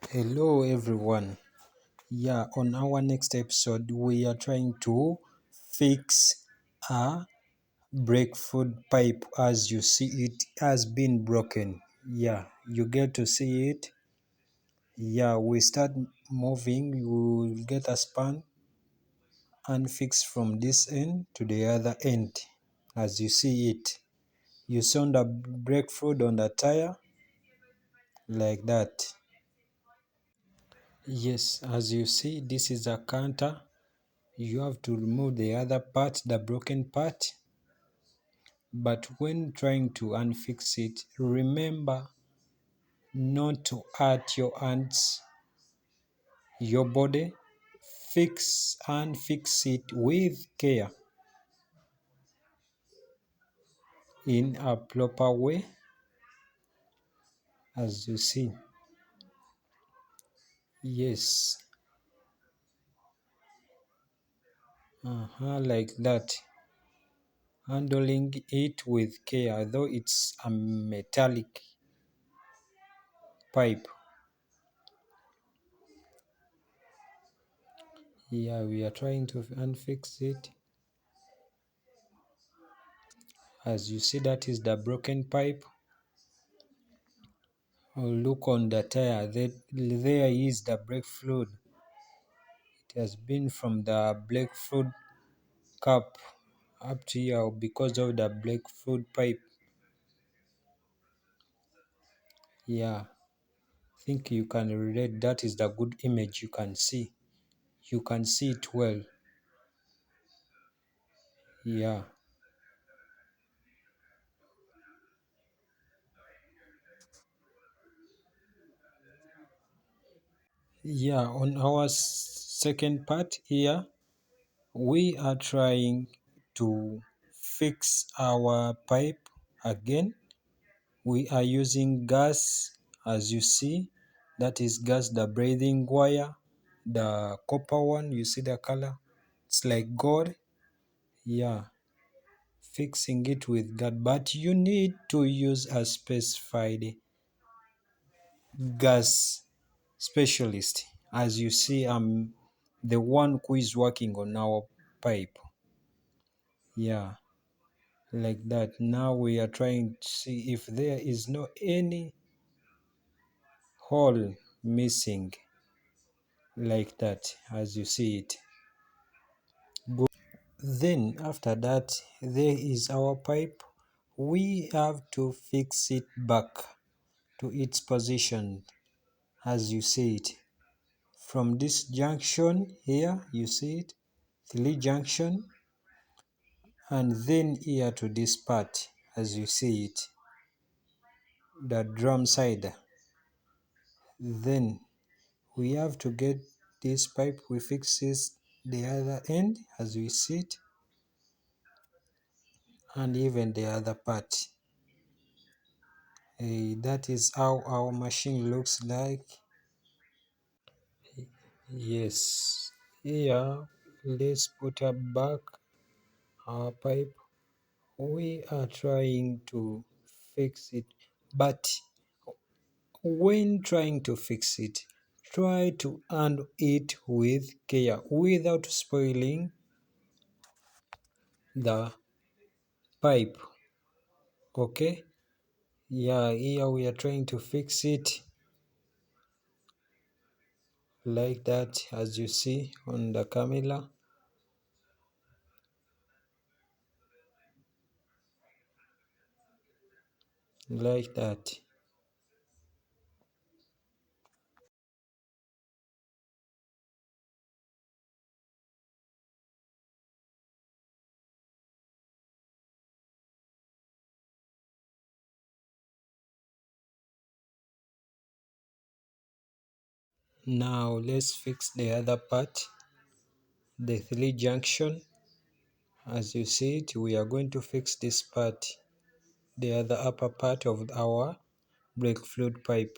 Hello everyone. Yeah, on our next episode, we are trying to fix a brake food pipe. As you see, it has been broken. Yeah, you get to see it. Yeah, we start moving, you will get a span and fix from this end to the other end. As you see it, you sound a brake fluid on the tire like that. Yes, as you see, this is a counter. You have to remove the other part, the broken part. But when trying to unfix it, remember not to hurt your hands, your body. Fix it with care in a proper way, as you see. Yes, like that. Handling it with care, though it's a metallic pipe. Yeah, we are trying to unfix it. As you see, that is the broken pipe. Look on the tire, there is the brake fluid. It has been from the brake fluid cap up to here because of the brake fluid pipe. Yeah, I think you can relate. That is the good image you can see. You can see it well. Yeah. Yeah, on our second part here, we are trying to fix our pipe again. We are using gas, as you see. That is gas, the breathing wire, the copper one. You see the color? It's like gold. Yeah, fixing it with that. But you need to use a specified gas specialist. As you see, I'm the one who is working on our pipe. Yeah, like that. Now we are trying to see if there is no any hole missing, like that, as you see it. Good. Then after that, there is our pipe. We have to fix it back to its position, as you see it. From this junction here, you see it, 3 junction, and then here to this part, as you see it, the drum side. Then we have to get this pipe, we fix this the other end, as we see it, and even the other part. That is how our machine looks like. Yes, here let's put up back our pipe. We are trying to fix it, but when trying to fix it, try to handle it with care without spoiling the pipe. Okay, yeah, here we are trying to fix it like that, as you see on the camera, like that. Now let's fix the other part, the 3 junction. As you see it, we are going to fix this part, the other upper part of our brake fluid pipe.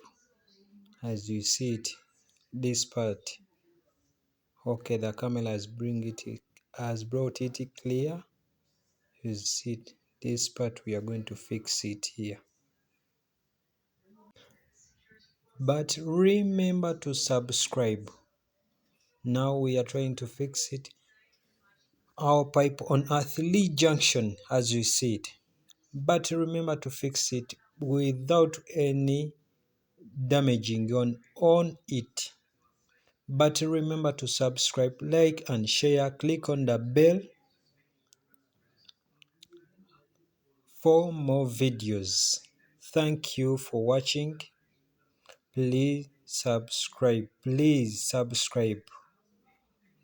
As you see it, this part. Okay, the camera has brought it clear. You see it, this part we are going to fix it here. but remember to subscribe. Now we are trying to fix it. Our pipe on earthly junction, as you see it, but remember to fix it without any damaging on it. But remember to subscribe, like and share. Click on the bell for more videos. Thank you for watching. Please subscribe.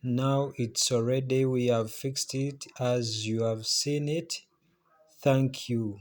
Now it's already, we have fixed it as you have seen it. Thank you.